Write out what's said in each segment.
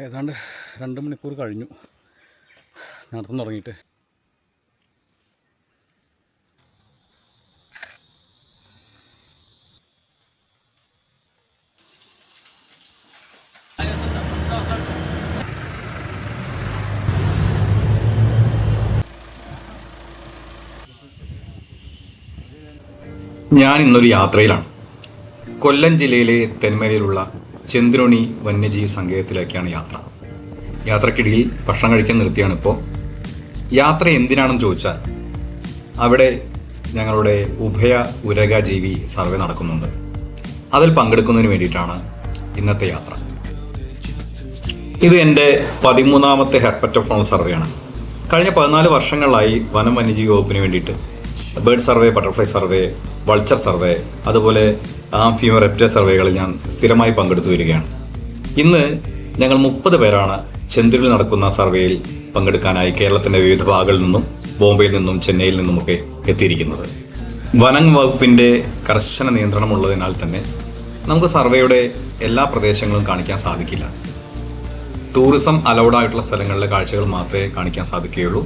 ഏതാണ്ട് 2 മണിക്കൂർ കഴിഞ്ഞു നടത്താൻ തുടങ്ങിയിട്ട്. ഞാൻ ഇന്നൊരു യാത്രയിലാണ്. കൊല്ലം ജില്ലയിലെ തെന്മലയിലുള്ള ചെന്തുരുണി വന്യജീവി സങ്കേതത്തിലേക്കാണ് യാത്ര. യാത്രക്കിടയിൽ ഭക്ഷണം കഴിക്കാൻ നിർത്തിയാണിപ്പോൾ. യാത്ര എന്തിനാണെന്ന് ചോദിച്ചാൽ അവിടെ ഞങ്ങളുടെ ഉഭയ ഉരഗജീവി സർവേ നടക്കുന്നുണ്ട്. അതിൽ പങ്കെടുക്കുന്നതിന് വേണ്ടിയിട്ടാണ് ഇന്നത്തെ യാത്ര. ഇത് എൻ്റെ 13ാമത്തെ ഹെർപ്പറ്റോഫോൺ സർവേയാണ്. കഴിഞ്ഞ 14 വർഷങ്ങളായി വനം വന്യജീവി വകുപ്പിന് വേണ്ടിയിട്ട് bird survey, butterfly survey, vulture survey, അതുപോലെ ആംഫിയോ റെപ്റ്റൈൽ സർവേകളിൽ ഞാൻ സ്ഥിരമായി പങ്കെടുത്തു വരികയാണ്. ഇന്ന് ഞങ്ങൾ 30 പേരാണ് ചെന്തുരുണിൽ നടക്കുന്ന സർവേയിൽ പങ്കെടുക്കാനായി കേരളത്തിൻ്റെ വിവിധ ഭാഗങ്ങളിൽ നിന്നും ബോംബെയിൽ നിന്നും ചെന്നൈയിൽ നിന്നുമൊക്കെ എത്തിയിരിക്കുന്നത്. വനം വകുപ്പിൻ്റെ കർശന നിയന്ത്രണമുള്ളതിനാൽ തന്നെ നമുക്ക് സർവേയുടെ എല്ലാ പ്രദേശങ്ങളും കാണിക്കാൻ സാധിക്കില്ല. ടൂറിസം അലൗഡായിട്ടുള്ള സ്ഥലങ്ങളിലെ കാഴ്ചകൾ മാത്രമേ കാണിക്കാൻ സാധിക്കുകയുള്ളൂ.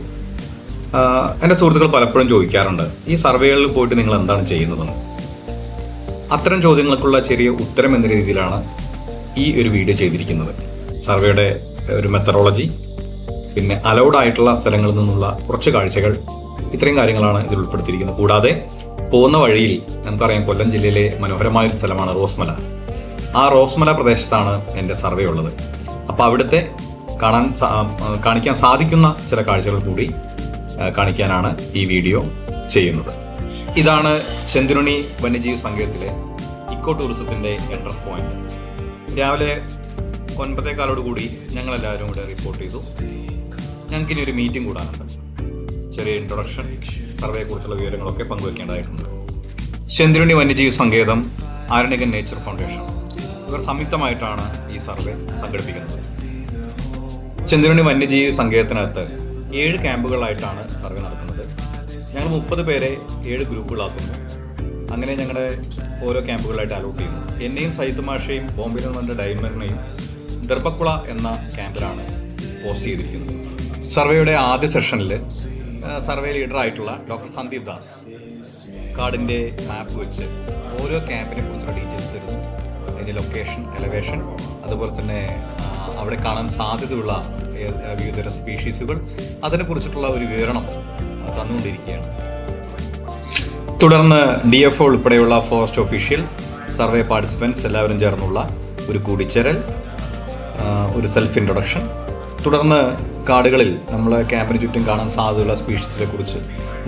എൻ്റെ സുഹൃത്തുക്കൾ പലപ്പോഴും ചോദിക്കാറുണ്ട്, ഈ സർവേകളിൽ പോയിട്ട് നിങ്ങൾ എന്താണ് ചെയ്യുന്നതെന്ന്. അത്തരം ചോദ്യങ്ങൾക്കുള്ള ചെറിയ ഉത്തരം എന്ന രീതിയിലാണ് ഈ ഒരു വീഡിയോ ചെയ്തിരിക്കുന്നത്. സർവേയുടെ ഒരു മെത്തഡോളജി, പിന്നെ അലൗഡായിട്ടുള്ള സ്ഥലങ്ങളിൽ നിന്നുള്ള കുറച്ച് കാഴ്ചകൾ, ഇത്രയും കാര്യങ്ങളാണ് ഇതിൽ ഉൾപ്പെടുത്തിയിരിക്കുന്നത്. കൂടാതെ പോകുന്ന വഴിയിൽ നമുക്കറിയാം, കൊല്ലം ജില്ലയിലെ മനോഹരമായൊരു സ്ഥലമാണ് റോസ്മല. ആ റോസ്മല പ്രദേശത്താണ് എൻ്റെ സർവേ ഉള്ളത്. അപ്പോൾ അവിടുത്തെ കാണിക്കാൻ സാധിക്കുന്ന ചില കാഴ്ചകൾ കൂടി കാണിക്കാനാണ് ഈ വീഡിയോ ചെയ്യുന്നത്. ഇതാണ് ചെന്തുരുണി വന്യജീവി സങ്കേതത്തിലെ ഇക്കോ ടൂറിസത്തിൻ്റെ എൻട്രൻസ് പോയിന്റ്. രാവിലെ 9:15 കൂടി ഞങ്ങളെല്ലാവരും കൂടെ റിപ്പോർട്ട് ചെയ്തു. ഞങ്ങൾക്കിനി ഒരു മീറ്റിംഗ് കൂടാനുണ്ട്. ചെറിയ ഇൻട്രൊഡക്ഷൻ, സർവേയെക്കുറിച്ചുള്ള വിവരങ്ങളൊക്കെ പങ്കുവെക്കേണ്ടതായിട്ടുണ്ട്. ചെന്തുരുണി വന്യജീവി സങ്കേതം, ആരണ്യകൻ നേച്ചർ ഫൗണ്ടേഷൻ ഇവർ സംയുക്തമായിട്ടാണ് ഈ സർവേ സംഘടിപ്പിക്കുന്നത്. ചെന്തുരുണി വന്യജീവി സങ്കേതത്തിനകത്ത് 7 ക്യാമ്പുകളായിട്ടാണ് സർവേ നടക്കുന്നത്. ഞങ്ങൾ 30 പേരെ 7 ഗ്രൂപ്പുകളാക്കുന്നു. അങ്ങനെ ഞങ്ങളുടെ ഓരോ ക്യാമ്പുകളായിട്ട് അലോട്ട് ചെയ്യുന്നു. എന്നെയും സൈത്ത് മാഷയും ബോംബെയിൽ നിന്നുണ്ട് ഡൈമറിനെയും ദർബക്കുള എന്ന ക്യാമ്പിലാണ് പോസ്റ്റ് ചെയ്തിരിക്കുന്നത്. സർവേയുടെ ആദ്യ സെഷനിൽ സർവേ ലീഡറായിട്ടുള്ള ഡോക്ടർ സന്ദീപ് ദാസ് കാർഡിൻ്റെ മാപ്പ് വെച്ച് ഓരോ ക്യാമ്പിനെ കുറിച്ചുള്ള ഡീറ്റെയിൽസ് തരുന്നു. അതിൻ്റെ ലൊക്കേഷൻ, എലവേഷൻ, അതുപോലെ തന്നെ അവിടെ കാണാൻ സാധ്യതയുള്ള വിവിധതരം സ്പീഷീസുകൾ, അതിനെക്കുറിച്ചിട്ടുള്ള ഒരു വിവരണം തന്നുകൊണ്ടിരിക്കുകയാണ്. തുടർന്ന് DFO ഉൾപ്പെടെയുള്ള ഫോറസ്റ്റ് ഓഫീഷ്യൽസ്, സർവേ പാർട്ടിസിപ്പൻസ് എല്ലാവരും ചേർന്നുള്ള ഒരു കൂടിച്ചേരൽ, ഒരു സെൽഫ് ഇൻട്രൊഡക്ഷൻ. തുടർന്ന് കാടുകളിൽ നമ്മൾ ക്യാമ്പിന് ചുറ്റും കാണാൻ സാധ്യതയുള്ള സ്പീഷീസിനെ കുറിച്ച്,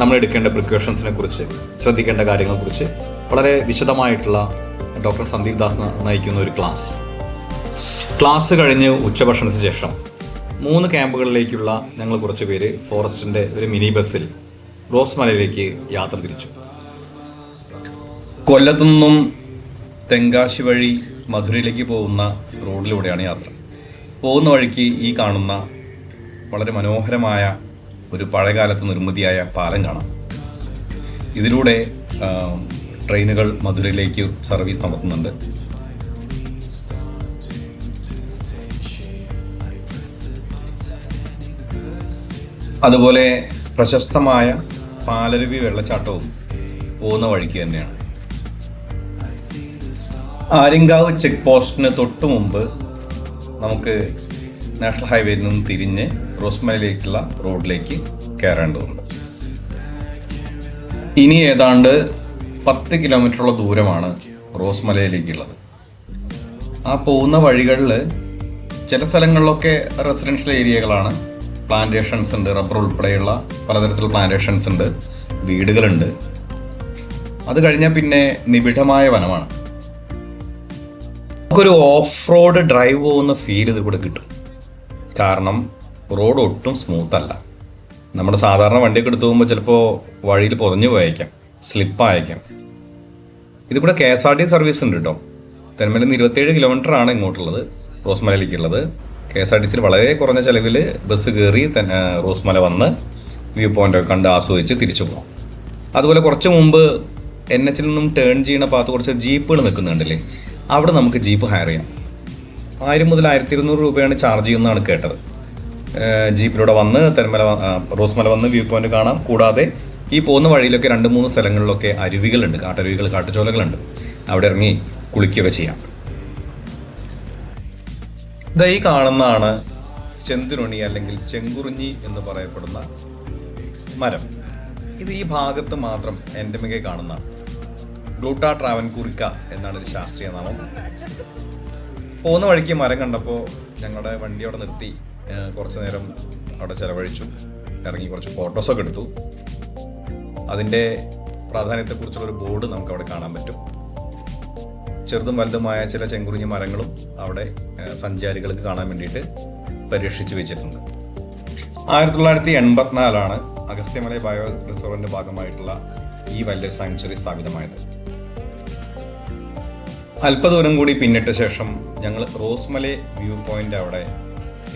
നമ്മൾ എടുക്കേണ്ട പ്രിക്കോഷൻസിനെ കുറിച്ച്, ശ്രദ്ധിക്കേണ്ട കാര്യങ്ങളെക്കുറിച്ച് വളരെ വിശദമായിട്ടുള്ള ഡോക്ടർ സന്ദീപ് ദാസ് നയിക്കുന്ന ഒരു ക്ലാസ് കഴിഞ്ഞ് ഉച്ചഭക്ഷണത്തിന് ശേഷം 3 ക്യാമ്പുകളിലേക്കുള്ള ഞങ്ങൾ കുറച്ച് പേര് ഫോറസ്റ്റിൻ്റെ ഒരു മിനി ബസ്സിൽ റോസ്മലയിലേക്ക് യാത്ര തിരിച്ചു. കൊല്ലത്തു നിന്നും തെങ്കാശി വഴി മധുരയിലേക്ക് പോകുന്ന റോഡിലൂടെയാണ് യാത്ര. പോകുന്ന വഴിക്ക് ഈ കാണുന്ന വളരെ മനോഹരമായ ഒരു പഴയകാലത്ത് നിർമ്മിതിയായ പാലം കാണാം. ഇതിലൂടെ ട്രെയിനുകൾ മധുരയിലേക്ക് സർവീസ് നടത്തുന്നുണ്ട്. അതുപോലെ പ്രശസ്തമായ പാലരുവി വെള്ളച്ചാട്ടവും പോകുന്ന വഴിക്ക് തന്നെയാണ്. ആര്യങ്കാവ് ചെക്ക് പോസ്റ്റിന് തൊട്ടു മുമ്പ് നമുക്ക് നാഷണൽ ഹൈവേയിൽ നിന്ന് തിരിഞ്ഞ് റോസ്മലയിലേക്കുള്ള റോഡിലേക്ക് കയറേണ്ടതുണ്ട്. ഇനി ഏതാണ്ട് 10 കിലോമീറ്ററോളം ദൂരമാണ് റോസ്മലയിലേക്കുള്ളത്. ആ പോകുന്ന വഴികളിൽ ചില സ്ഥലങ്ങളിലൊക്കെ റെസിഡൻഷ്യൽ ഏരിയകളാണ്. പ്ലാന്റേഷൻസ് ഉണ്ട്, റബ്ബർ ഉൾപ്പെടെയുള്ള പലതരത്തിലുള്ള പ്ലാന്റേഷൻസ് ഉണ്ട്, വീടുകളുണ്ട്. അത് കഴിഞ്ഞാൽ പിന്നെ നിബിഡമായ വനമാണ്. നമുക്കൊരു ഓഫ് റോഡ് ഡ്രൈവ് പോകുന്ന ഫീൽ ഇത് കൂടെ കിട്ടും. കാരണം റോഡ് ഒട്ടും സ്മൂത്ത് അല്ല. നമ്മുടെ സാധാരണ വണ്ടിയൊക്കെ എടുത്തു പോകുമ്പോൾ ചിലപ്പോൾ വഴിയിൽ പൊതഞ്ഞു പോയേക്കാം, സ്ലിപ്പായേക്കാം. ഇത് കൂടെ KSRTC സർവീസ് ഉണ്ട് കേട്ടോ. തെന്മലയിൽ നിന്ന് 27 കിലോമീറ്ററാണ് ഇങ്ങോട്ടുള്ളത്, റോസ്മലയിലേക്കുള്ളത്. KSRTCയിൽ വളരെ കുറഞ്ഞ ചിലവിൽ ബസ് കയറി റോസ്മല വന്ന് വ്യൂ പോയിൻ്റൊക്കെ കണ്ട് ആസ്വദിച്ച് തിരിച്ചു പോകാം. അതുപോലെ കുറച്ച് മുമ്പ് NH നിന്നും ടേൺ ചെയ്യുന്ന ഭാഗത്ത് കുറച്ച് ജീപ്പുകൾ നിൽക്കുന്നുണ്ടല്ലേ, അവിടെ നമുക്ക് ജീപ്പ് ഹയർ ചെയ്യാം. 1000 മുതൽ 1200 രൂപയാണ് ചാർജ് ചെയ്യുന്നതാണ് കേട്ടത്. ജീപ്പിലൂടെ വന്ന് റോസ്മല വന്ന് വ്യൂ പോയിന്റ് കാണാം. കൂടാതെ ഈ പോകുന്ന വഴിയിലൊക്കെ 2-3 സ്ഥലങ്ങളിലൊക്കെ അരുവികളുണ്ട്, കാട്ടരുവികൾ, കാട്ടുചോലകളുണ്ട്. അവിടെ ഇറങ്ങി കുളിക്കുകയൊക്കെ ചെയ്യാം. ഈ കാണുന്നതാണ് ചെന്തുരുണി അല്ലെങ്കിൽ ചെങ്കുറിഞ്ഞി എന്ന് പറയപ്പെടുന്ന മരം. ഇത് ഈ ഭാഗത്ത് മാത്രം എൻഡമികെ കാണുന്നതാണ്. ഗ്ലൂട്ട ട്രാവൻകൂറിക്ക എന്നാണ് ഇത് ശാസ്ത്രീയ നാമം. പോകുന്ന വഴിക്ക് മരം കണ്ടപ്പോൾ ഞങ്ങളുടെ വണ്ടി അവിടെ നിർത്തി കുറച്ച് നേരം അവിടെ ചെലവഴിച്ചു. ഇറങ്ങി കുറച്ച് ഫോട്ടോസൊക്കെ എടുത്തു. അതിൻ്റെ പ്രാധാന്യത്തെക്കുറിച്ചുള്ളൊരു ബോർഡ് നമുക്ക് അവിടെ കാണാൻ പറ്റും. ചെറുതും വലുതുമായ ചില ചെങ്കുറിഞ്ഞി മരങ്ങളും അവിടെ സഞ്ചാരികൾക്ക് കാണാൻ വേണ്ടിയിട്ട് പരീക്ഷിച്ച് വെച്ചിട്ടുണ്ട്. 1984 അഗസ്ത്യമല ബയോ റിസർവിന്റെ ഭാഗമായിട്ടുള്ള ഈ വലിയൊരു സാങ്ച്വറി സ്ഥാപിതമായത്. അല്പദൂരം കൂടി പിന്നിട്ട ശേഷം ഞങ്ങൾ റോസ്മല വ്യൂ പോയിന്റ് അവിടെ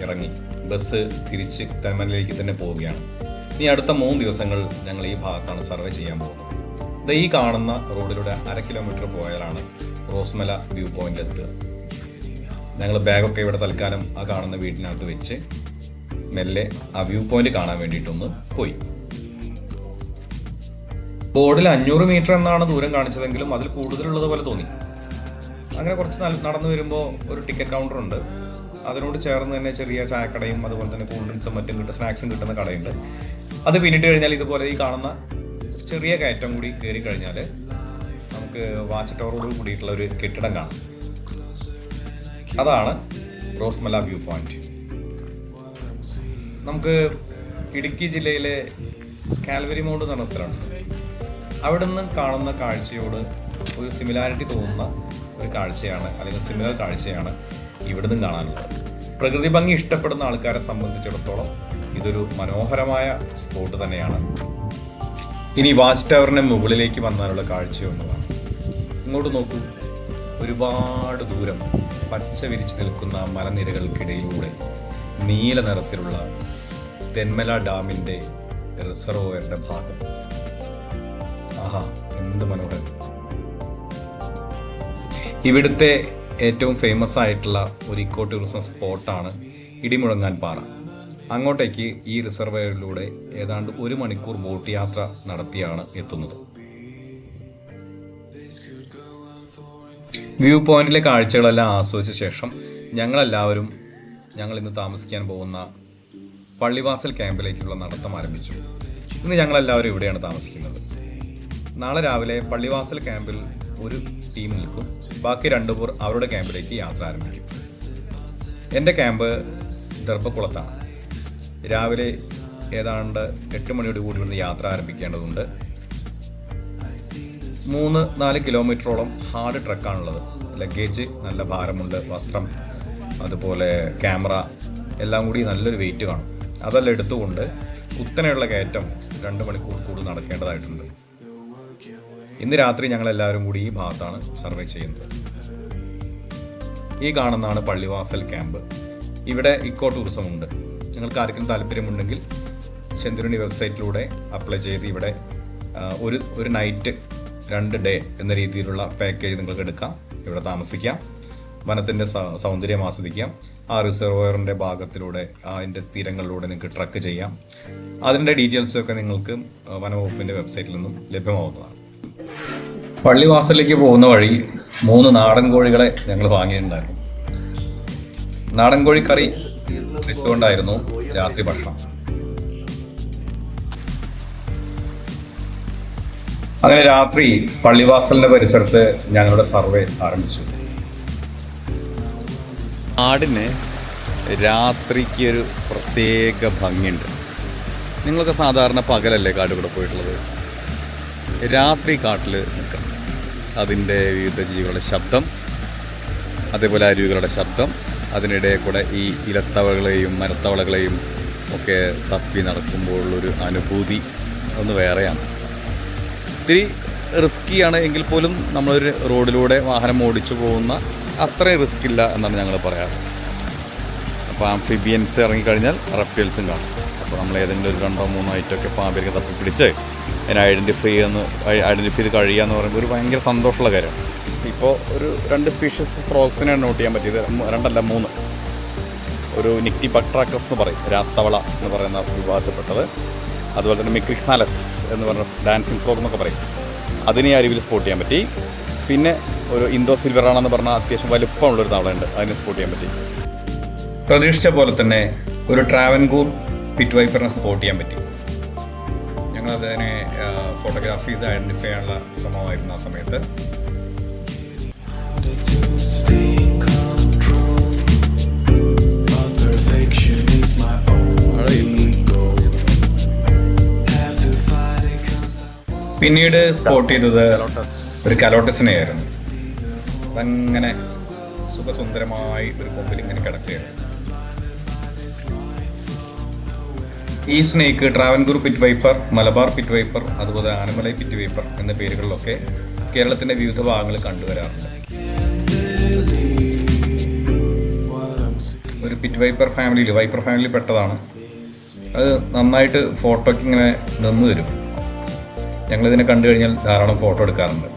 ഇറങ്ങി ബസ് തിരിച്ച് തെന്മലയിലേക്ക് തന്നെ പോവുകയാണ്. ഇനി അടുത്ത 3 ദിവസങ്ങൾ ഞങ്ങൾ ഈ ഭാഗത്താണ് സർവേ ചെയ്യാൻ പോകുന്നത്. ഈ കാണുന്ന റോഡിലൂടെ 1/2 കിലോമീറ്റർ പോയാലാണ് റോസ്മല വ്യൂ പോയിന്റിൽ എത്തുക. ഞങ്ങൾ ബാഗൊക്കെ ഇവിടെ തൽക്കാലം ആ കാണുന്ന വീടിനകത്ത് വെച്ച് മെല്ലെ ആ വ്യൂ പോയിന്റ് കാണാൻ വേണ്ടിയിട്ടൊന്ന് പോയി. ബോർഡിൽ 500 മീറ്റർ എന്നാണ് ദൂരം കാണിച്ചതെങ്കിലും അതിൽ കൂടുതലുള്ളത് പോലെ തോന്നി. അങ്ങനെ കുറച്ച് നടന്നു വരുമ്പോൾ ഒരു ടിക്കറ്റ് കൗണ്ടർ ഉണ്ട്. അതിനോട് ചേർന്ന് തന്നെ ചെറിയ ചായക്കടയും അതുപോലെ തന്നെ കൂൾ ഡ്രിങ്ക്സും മറ്റും സ്നാക്സും കിട്ടുന്ന കടയുണ്ട്. അത് പിന്നിട്ട് കഴിഞ്ഞാൽ ഇതുപോലെ ഈ കാണുന്ന ചെറിയ കയറ്റം കൂടി കയറി കഴിഞ്ഞാൽ നമുക്ക് വാച്ച് ടവറോട് കൂടിയിട്ടുള്ള ഒരു കെട്ടിടം കാണാം. അതാണ് റോസ്മല വ്യൂ പോയിന്റ്. നമുക്ക് ഇടുക്കി ജില്ലയിലെ കാൽവരി മൗണ്ട് എന്ന് പറഞ്ഞ സ്ഥലമുണ്ട്. അവിടെ നിന്ന് കാണുന്ന കാഴ്ചയോട് ഒരു സിമിലാരിറ്റി തോന്നുന്ന ഒരു കാഴ്ചയാണ്, അല്ലെങ്കിൽ സിമിലർ കാഴ്ചയാണ് ഇവിടെ നിന്നും കാണാനുള്ളത്. പ്രകൃതി ഭംഗി ഇഷ്ടപ്പെടുന്ന ആൾക്കാരെ സംബന്ധിച്ചിടത്തോളം ഇതൊരു മനോഹരമായ സ്പോട്ട് തന്നെയാണ്. ഇനി വാച്ച് ടവറിന്റെ മുകളിലേക്ക് വന്നാലുള്ള കാഴ്ചയൊന്നതാണ്. ഇങ്ങോട്ട് നോക്കൂ, ഒരുപാട് ദൂരം പച്ച വിരിച്ചു നിൽക്കുന്ന മലനിരകൾക്കിടയിലൂടെ നീല നിറത്തിലുള്ള തെന്മല ഡാമിന്റെ റിസർവോയറിന്റെ ഭാഗം. ആഹാ, എന്ത് മനോഹരം! ഇവിടുത്തെ ഏറ്റവും ഫേമസ് ആയിട്ടുള്ള ഒരു ഇക്കോ ടൂറിസം സ്പോട്ടാണ് ഇടിമുഴങ്ങാൻ പാറ. അങ്ങോട്ടേക്ക് ഈ റിസർവോയറിലൂടെ ഏതാണ്ട് 1 മണിക്കൂർ ബോട്ട് യാത്ര നടത്തിയാണ് എത്തുന്നത്. വ്യൂ പോയിന്റിലെ കാഴ്ചകളെല്ലാം ആസ്വദിച്ച ശേഷം ഞങ്ങൾ ഇന്ന് താമസിക്കാൻ പോകുന്ന പള്ളിവാസൽ ക്യാമ്പിലേക്കുള്ള നടത്തം ആരംഭിച്ചു. ഇന്ന് ഞങ്ങളെല്ലാവരും ഇവിടെയാണ് താമസിക്കുന്നത്. നാളെ രാവിലെ പള്ളിവാസൽ ക്യാമ്പിൽ ഒരു ടീം നിൽക്കും. ബാക്കി 2 പേർ അവരുടെ ക്യാമ്പിലേക്ക് യാത്ര ആരംഭിക്കും. എൻ്റെ ക്യാമ്പ് ദർഭക്കുളത്താണ്. രാവിലെ ഏതാണ്ട് 8 മണിയോട് കൂടി ഇവിടുന്ന് യാത്ര ആരംഭിക്കേണ്ടതുണ്ട്. 3-4 കിലോമീറ്ററോളം ഹാർഡ് ട്രക്കാണുള്ളത്. ലഗേജ് നല്ല ഭാരമുണ്ട്, വസ്ത്രം അതുപോലെ ക്യാമറ എല്ലാം കൂടി നല്ലൊരു വെയിറ്റ് കാണും. അതെല്ലാം എടുത്തുകൊണ്ട് കുത്തനെയുള്ള കയറ്റം 2 മണിക്കൂർ കൂടുതൽ നടക്കേണ്ടതായിട്ടുണ്ട്. ഇന്ന് രാത്രി ഞങ്ങളെല്ലാവരും കൂടി ഈ ഭാഗത്താണ് സർവേ ചെയ്യുന്നത്. ഈ കാണുന്നതാണ് പള്ളിവാസൽ ക്യാമ്പ്. ഇവിടെ ഇക്കോ ടൂറിസം ഉണ്ട്. നിങ്ങൾക്ക് ആർക്കും താല്പര്യമുണ്ടെങ്കിൽ ചെന്തുരുണി വെബ്സൈറ്റിലൂടെ അപ്ലൈ ചെയ്ത് ഇവിടെ ഒരു നൈറ്റ് 2 ഡേ എന്ന രീതിയിലുള്ള പാക്കേജ് നിങ്ങൾക്ക് എടുക്കാം. ഇവിടെ താമസിക്കാം, വനത്തിൻ്റെ സൗന്ദര്യം ആസ്വദിക്കാം. ആ റിസർവോയറിൻ്റെ ഭാഗത്തിലൂടെ അതിൻ്റെ തീരങ്ങളിലൂടെ നിങ്ങൾക്ക് ട്രക്ക് ചെയ്യാം. അതിൻ്റെ ഡീറ്റെയിൽസൊക്കെ നിങ്ങൾക്ക് വനവകുപ്പിൻ്റെ വെബ്സൈറ്റിൽ നിന്നും ലഭ്യമാവുന്നതാണ്. പള്ളിവാസലിലേക്ക് പോകുന്ന വഴി 3 നാടൻ കോഴികളെ ഞങ്ങൾ വാങ്ങിയിട്ടുണ്ടായിരുന്നു. നാടൻ കോഴിക്കറി വെച്ചുകൊണ്ടായിരുന്നു രാത്രി ഭക്ഷണം. അങ്ങനെ രാത്രി പള്ളിവാസലിന്റെ പരിസരത്ത് ഞങ്ങളുടെ സർവേ ആരംഭിച്ചു. നാടിന് രാത്രിക്ക് ഒരു പ്രത്യേക ഭംഗിയുണ്ട്. നിങ്ങളൊക്കെ സാധാരണ പകലല്ലേ കാട്ടിൽ കൂടെ പോയിട്ടുള്ളത്. രാത്രി കാട്ടിൽ നിൽക്കണം. അതിൻ്റെ വിവിധ ജീവികളുടെ ശബ്ദം, അതേപോലെ അരുവികളുടെ ശബ്ദം, അതിനിടയിൽ കൂടെ ഈ ഇലത്തവളകളെയും മരത്തവളകളെയും ഒക്കെ തപ്പി നടക്കുമ്പോഴുള്ളൊരു അനുഭൂതി ഒന്ന് വേറെയാണ്. ഇത്തിരി റിസ്ക്കിയാണ് എങ്കിൽ പോലും നമ്മളൊരു റോഡിലൂടെ വാഹനം ഓടിച്ചു പോകുന്ന അത്രയും റിസ്ക് ഇല്ല എന്നാണ് ഞങ്ങൾ പറയാറ്. അപ്പോൾ ആംഫിബിയൻസ് ഇറങ്ങിക്കഴിഞ്ഞാൽ റെപ്റ്റൈൽസും കാണും. അപ്പോൾ നമ്മൾ ഏതെങ്കിലും ഒരു 2-3 ഐറ്റമൊക്കെ പാമ്പിനെ തപ്പി പിടിച്ച് അതിനെ ഐഡൻറ്റിഫൈ ചെയ്ത് കഴിയുക എന്ന് പറയുമ്പോൾ ഒരു ഭയങ്കര സന്തോഷമുള്ള കാര്യമാണ്. ഈ ഇപ്പോൾ ഒരു 2 സ്പീഷീസ് ഫ്രോഗ്സിനെയാണ് നോട്ട് ചെയ്യാൻ പറ്റിയത്. 2 അല്ല 3. ഒരു നിക്റ്റി ബക്ട്രാക്കസ് എന്ന് പറയും, രാത്തവള എന്ന് പറയുന്ന വിഭാഗത്തിൽപ്പെട്ടത്. അതുപോലെ തന്നെ മിക്രിക്സാലസ് എന്ന് പറഞ്ഞ ഡാൻസിങ് ഫ്രോഗ് എന്നൊക്കെ പറയും, അതിനെ ഈ അരുവിൽ സ്പോട്ട് ചെയ്യാൻ പറ്റി. പിന്നെ ഒരു ഇന്തോ സിൽവറാണെന്ന് പറഞ്ഞാൽ അത്യാവശ്യം വലുപ്പമുള്ളൊരു തവളയുണ്ട്, അതിനെ സ്പോട്ട് ചെയ്യാൻ പറ്റി. പ്രതീക്ഷിച്ച പോലെ തന്നെ ഒരു ട്രാവൻകൂർ പിറ്റ് വൈപ്പറിനെ സ്പോട്ട് ചെയ്യാൻ പറ്റി. ഞങ്ങളതിനെ ഫോട്ടോഗ്രാഫി ചെയ്ത് ഐഡൻറ്റിഫൈ ചെയ്യാനുള്ള ശ്രമമായിരുന്നു ആ സമയത്ത്. പിന്നീട് സ്പോട്ട് ചെയ്തത് ഒരു കലോട്ടസിനെയായിരുന്നു. അതങ്ങനെ സുഖസുന്ദരമായി ഒരു കൊമ്പിൽ ഇങ്ങനെ കിടക്കുകയായിരുന്നു. ഈ snake Travancore pit viper, Malabar pit viper, അതുപോലെ ആനമലൈ പിറ്റ് വൈപ്പർ എന്ന പേരുകളിലൊക്കെ കേരളത്തിന്റെ വിവിധ ഭാഗങ്ങളിൽ കണ്ടുവരാറുണ്ട്. ഒരു പിറ്റ് വൈപ്പർ ഫാമിലിയിൽ പെട്ടതാണ്. അത് നന്നായിട്ട് ഫോട്ടോയ്ക്ക് ഇങ്ങനെ നിന്ന് തരും. ഞങ്ങളിതിനെ കണ്ടു കഴിഞ്ഞാൽ ധാരാളം ഫോട്ടോ എടുക്കാറുണ്ട്.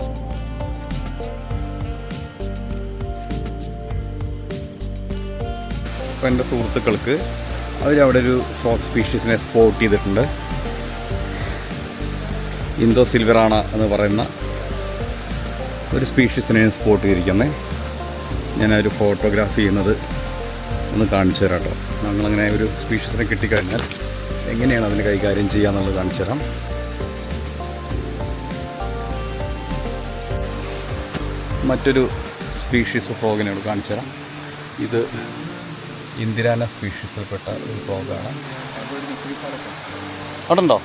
അപ്പോൾ എൻ്റെ സുഹൃത്തുക്കൾക്ക് അവരവിടെ ഒരു ഫ്രോഗ് സ്പീഷീസിനെ സ്പോട്ട് ചെയ്തിട്ടുണ്ട്. ഇന്തോ സിൽവറാണ എന്ന് പറയുന്ന ഒരു സ്പീഷീസിനെയാണ് സ്പോട്ട് ചെയ്തിരിക്കുന്നത്. ഞാനൊരു ഫോട്ടോഗ്രാഫി ചെയ്യുന്നത് ഒന്ന് കാണിച്ചു തരാം കേട്ടോ. ഞങ്ങളങ്ങനെ ഒരു സ്പീഷീസിനെ കിട്ടിക്കഴിഞ്ഞാൽ എങ്ങനെയാണ് അതിന് കൈകാര്യം ചെയ്യുക എന്നുള്ളത് കാണിച്ചു തരാം. മറ്റൊരു സ്പീഷീസ് ഫ്രോഗിനോട് കാണിച്ചു തരാം. ഇത് ഇന്ദിരാന സ്പീഷീസിൽപ്പെട്ട ഒരു ഫ്രോഗാണ്. അവിടെ ഉണ്ടോ?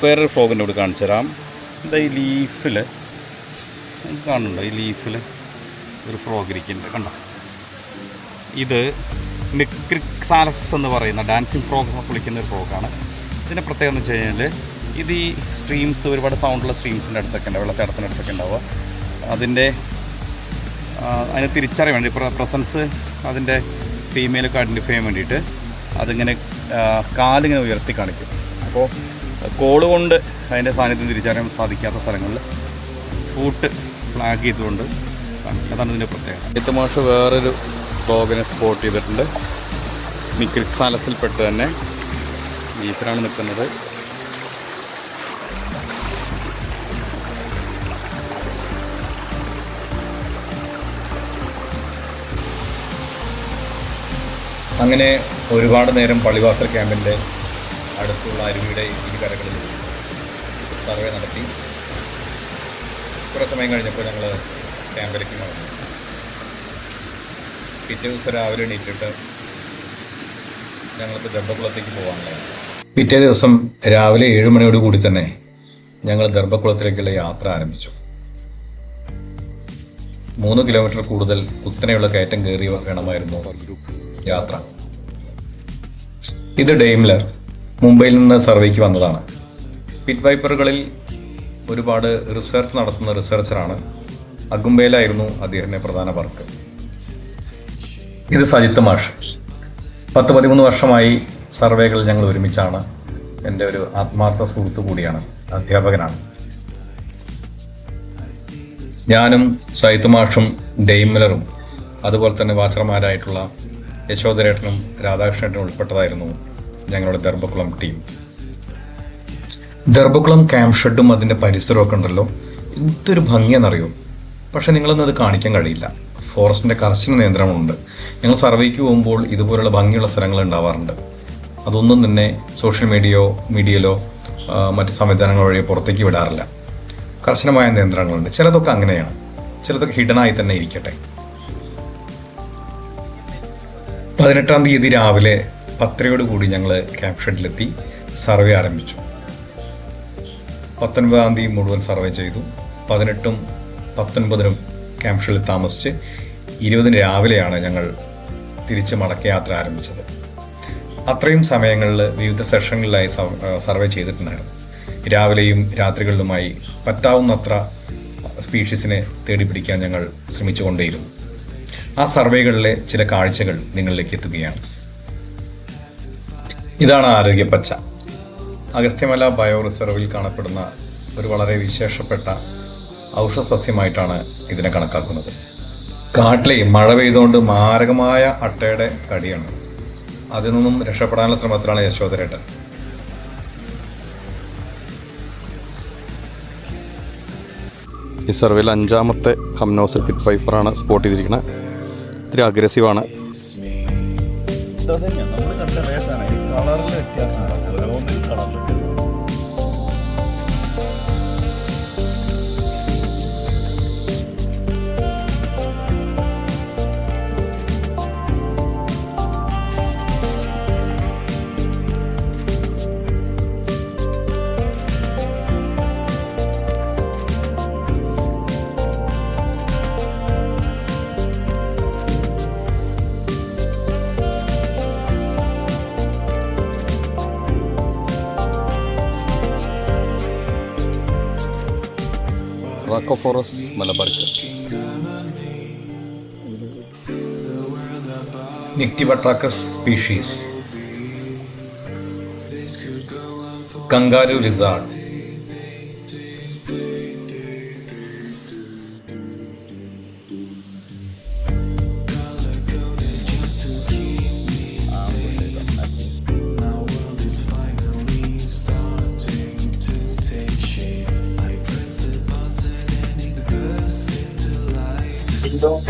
വേറൊരു ഫ്രോഗിനോട് കാണിച്ചു തരാം. എന്താ ഈ ലീഫിൽ കാണുന്നുണ്ടോ? ഈ ലീഫിൽ ഒരു ഫ്രോഗ് ഇരിക്കുന്നുണ്ട്, കണ്ടോ? ഇത് മിക്രിക്സാലസ് എന്ന് പറയുന്ന ഡാൻസിങ് ഫ്രോഗ് എന്നൊക്കെ വിളിക്കുന്ന ഒരു ഫ്രോഗാണ്. ഇതിൻ്റെ പ്രത്യേകത എന്ന് വെച്ച് കഴിഞ്ഞാൽ ഇത് ഈ സ്ട്രീംസ്, ഒരുപാട് സൗണ്ടുള്ള സ്ട്രീംസിൻ്റെ അടുത്തൊക്കെ ഉണ്ടാവും, വെള്ളച്ചാട്ടത്തിൻ്റെ അടുത്തൊക്കെ ഉണ്ടാവുക. അതിന് തിരിച്ചറിയാൻ വേണ്ടി പ്രസൻസ് അതിൻ്റെ ഫീമെയിലൊക്കെ ഐഡൻറ്റിഫൈ ചെയ്യാൻ വേണ്ടിയിട്ട് അതിങ്ങനെ കാലിങ്ങനെ ഉയർത്തി കാണിക്കും. അപ്പോൾ കോള് കൊണ്ട് അതിൻ്റെ സാന്നിധ്യം തിരിച്ചറിയാൻ സാധിക്കാത്ത സ്ഥലങ്ങളിൽ ഫൂട്ട് ഫ്ലാഗ് ചെയ്തുകൊണ്ട് അതാണ് ഇതിൻ്റെ പ്രത്യേകത. ഇത് മാഷ് വേറൊരു ഫ്രോഗിനെ സ്പോട്ട് ചെയ്തിട്ടുണ്ട്. മിക്രിക്സാലസിൽപ്പെട്ട് തന്നെ ലീഫിലാണ് നിൽക്കുന്നത്. അങ്ങനെ ഒരുപാട് നേരം പള്ളിവാസൽ ക്യാമ്പിൻ്റെ അടുത്തുള്ള അരുവിയുടെ ഇരുകരകളിൽ സർവേ നടത്തി. കുറേ സമയം കഴിഞ്ഞപ്പോൾ ഞങ്ങൾ ക്യാമ്പിലേക്ക് നടന്നു. പിറ്റേ ദിവസം രാവിലെ എണീറ്റിട്ട് ഞങ്ങൾക്ക് ദർഭക്കുളത്തേക്ക് പോകാനുള്ളത്. പിറ്റേ ദിവസം രാവിലെ 7 മണിയോടുകൂടി തന്നെ ഞങ്ങൾ ദർഭക്കുളത്തിലേക്കുള്ള യാത്ര ആരംഭിച്ചു. 3 കിലോമീറ്റർ കൂടുതൽ കുത്തനെയുള്ള കയറ്റം കയറി വേണമായിരുന്നു യാത്ര. ഇത് ഡെയിംലർ മുംബൈയിൽ നിന്ന് സർവേക്ക് വന്നതാണ്. പിറ്റ് വൈപ്പറുകളിൽ ഒരുപാട് റിസർച്ച് നടത്തുന്ന റിസർച്ചറാണ്. അഗുംബയിലായിരുന്നു അദ്ദേഹത്തിൻ്റെ പ്രധാന വർക്ക്. ഇത് സജിത്ത് മാഷ്. 10-13 വർഷമായി സർവേകൾ ഞങ്ങൾ ഒരുമിച്ചാണ്. എൻ്റെ ഒരു ആത്മാർത്ഥ സുഹൃത്തു കൂടിയാണ്, അധ്യാപകനാണ്. ഞാനും സജിത്ത് മാഷും ഡെയിംലറും അതുപോലെ തന്നെ വാച്ചർമാരായിട്ടുള്ള യശോധരേട്ടനും രാധാകൃഷ്ണേട്ടനും ഉൾപ്പെട്ടതായിരുന്നു ഞങ്ങളുടെ ദർഭക്കുളം ടീം. ദർഭക്കുളം ക്യാമ്പ് ഷെഡും അതിൻ്റെ പരിസരമൊക്കെ ഉണ്ടല്ലോ, എന്തൊരു ഭംഗിയാണെന്നറിയോ. പക്ഷെ നിങ്ങളൊന്നും അത് കാണിക്കാൻ കഴിയില്ല. ഫോറസ്റ്റിൻ്റെ കർശന നിയന്ത്രണമുണ്ട്. ഞങ്ങൾ സർവേക്ക് പോകുമ്പോൾ ഇതുപോലുള്ള ഭംഗിയുള്ള സ്ഥലങ്ങൾ ഉണ്ടാവാറുണ്ട്. അതൊന്നും തന്നെ സോഷ്യൽ മീഡിയയിലോ മറ്റ് സംവിധാനങ്ങൾ വഴി പുറത്തേക്ക് വിടാറില്ല. കർശനമായ നിയന്ത്രണങ്ങളുണ്ട്. ചിലതൊക്കെ അങ്ങനെയാണ്, ചിലതൊക്കെ ഹിഡനായി തന്നെ ഇരിക്കട്ടെ. 18-ാം തീയതി രാവിലെ 10:30 ഞങ്ങൾ ക്യാമ്പ് ഷെഡിലെത്തി സർവേ ആരംഭിച്ചു. 19-ാം തീയതി മുഴുവൻ സർവേ ചെയ്തു. 18-ഉം 19-നും ക്യാമ്പ് ഷെഡിൽ താമസിച്ച് 20-ന് രാവിലെയാണ് ഞങ്ങൾ തിരിച്ച് മടക്കയാത്ര ആരംഭിച്ചത്. അത്രയും സമയങ്ങളിൽ വിവിധ സെഷനുകളിലായി സർവേ ചെയ്തിട്ടുണ്ടായിരുന്നു. രാവിലെയും രാത്രികളിലുമായി പറ്റാവുന്നത്ര സ്പീഷീസിനെ തേടിപ്പിടിക്കാൻ ഞങ്ങൾ ശ്രമിച്ചുകൊണ്ടേയിരുന്നു. ആ സർവേകളിലെ ചില കാഴ്ചകൾ നിങ്ങളിലേക്ക് എത്തുകയാണ്. ഇതാണ് ആരോഗ്യപ്പച്ച. അഗസ്ത്യമല ബയോ റിസർവിൽ കാണപ്പെടുന്ന ഒരു വളരെ വിശേഷപ്പെട്ട ഔഷധസസ്യമായിട്ടാണ് ഇതിനെ കണക്കാക്കുന്നത്. കാട്ടിലെ മഴ പെയ്തുകൊണ്ട് മാരകമായ അട്ടയുടെ കടിയാണ്. അതിൽ നിന്നും രക്ഷപ്പെടാനുള്ള ശ്രമത്തിലാണ് യശോധരേട്ടൻ. ഈ സർവേയിൽ 5ാമത്തെ ഹംനോസൽ പിറ്റ് വൈപ്പറാണ് സ്പോട്ട് ചെയ്തിരിക്കുന്നത്. ഇത്തിരി അഗ്രസീവാണ്. നമ്മൾ കണ്ട റേസാണ്. കളറിൽ വ്യത്യാസമുണ്ട്. ഓരോന്നിനും കളറിൽ വ്യത്യാസം. Rhacophorus malabaricus, Nyctibatrachus species, kangaroo lizard,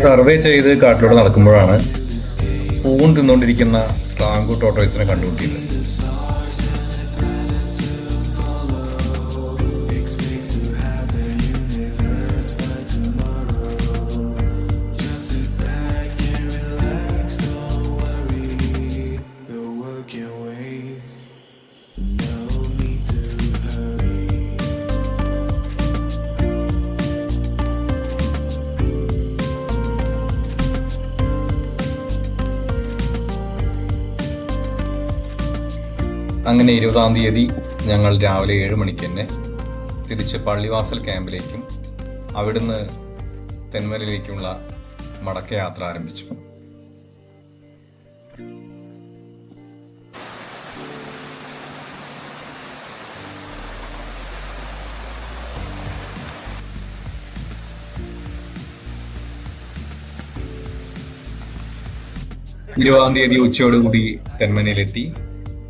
survey ചെയ്ത് കാട്ടിലൂടെ നടക്കുമ്പോഴാണ് പൂവും തിന്നുകൊണ്ടിരിക്കുന്ന ടാങ്കു ടോട്ടോയ്സിനെ കണ്ടുമുട്ടിയത്. അങ്ങനെ 20-ാം തീയതി ഞങ്ങൾ രാവിലെ 7 മണിക്ക് തന്നെ തിരിച്ച് പള്ളിവാസൽ ക്യാമ്പിലേക്കും അവിടുന്ന് തെന്മലയിലേക്കുമുള്ള മടക്കയാത്ര ആരംഭിച്ചു. ഇരുപതാം തീയതി ഉച്ചയോടുകൂടി തെന്മലയിലെത്തി.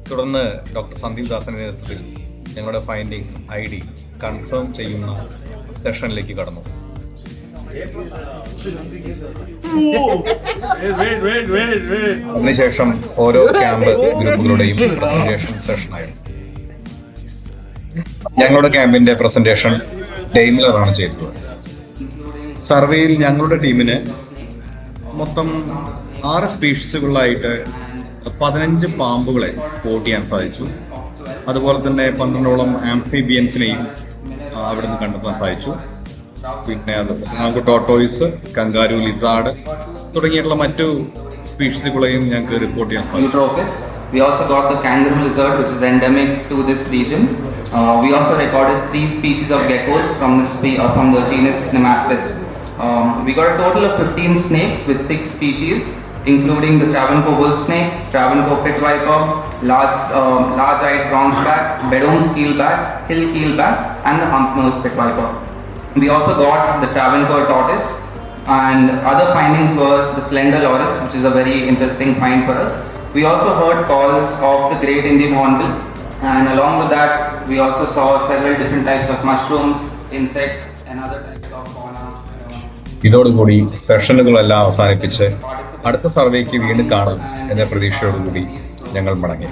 തുടർന്ന് ഡോക്ടർ സന്ദീപ് ദാസിന്റെ നേതൃത്വത്തിൽ ഞങ്ങളുടെ ഫൈൻഡിങ്സ് ID കൺഫേം ചെയ്യുന്ന സെഷനിലേക്ക് കടന്നു. അതിനുശേഷം ഓരോ ക്യാമ്പ് ഗ്രൂപ്പുകളുടെയും പ്രസന്റേഷൻ സെഷനായിരുന്നു. ഞങ്ങളുടെ ക്യാമ്പിന്റെ പ്രസന്റേഷൻ ഡെയ്മിലറാണ് ചെയ്തത്. സർവേയിൽ ഞങ്ങളുടെ ടീമിന് മൊത്തം 6 സ്പീഷീസുകളായിട്ട് 15 പാമ്പുകളെ സ്പോട്ട് ചെയ്യാൻ സാധിച്ചു. അതുപോലെ തന്നെ 12ഓളം ആംഫിബിയൻസിനെയും അവിടെ നിന്ന് കണ്ടെത്താൻ സാധിച്ചു. പിന്നെ ടാങ്കു ടോട്ടോയ്സ്, കങ്കാരു ലിസാർഡ് തുടങ്ങിയിട്ടുള്ള മറ്റു സ്പീഷീസുകളെയും ഞങ്ങൾക്ക് റിപ്പോർട്ട് ചെയ്യാൻ സാധിച്ചു. We also got the kangaroo lizard, which is endemic to this region. We also recorded 3 species of geckos from the genus Nemaspis. We got a total of 15 snakes with 6 species, including the Travancore bull snake, Travancore pit viper, large-eyed bronzeback, Beddoes keelback, hill keelback, and the hump-nosed pit viper. We also got the Travancore tortoise, and other findings were the slender loris, which is a very interesting find for us. We also heard calls of the great Indian hornbill, and along with that, we also saw several different types of mushrooms, insects, and other types of fauna. ഇതോടുകൂടി സെഷനുകളെല്ലാം അവസാനിപ്പിച്ച് അടുത്ത സർവേക്ക് വീണ്ടും കാണാം എന്ന പ്രതീക്ഷയോടുകൂടി ഞങ്ങൾ മടങ്ങി.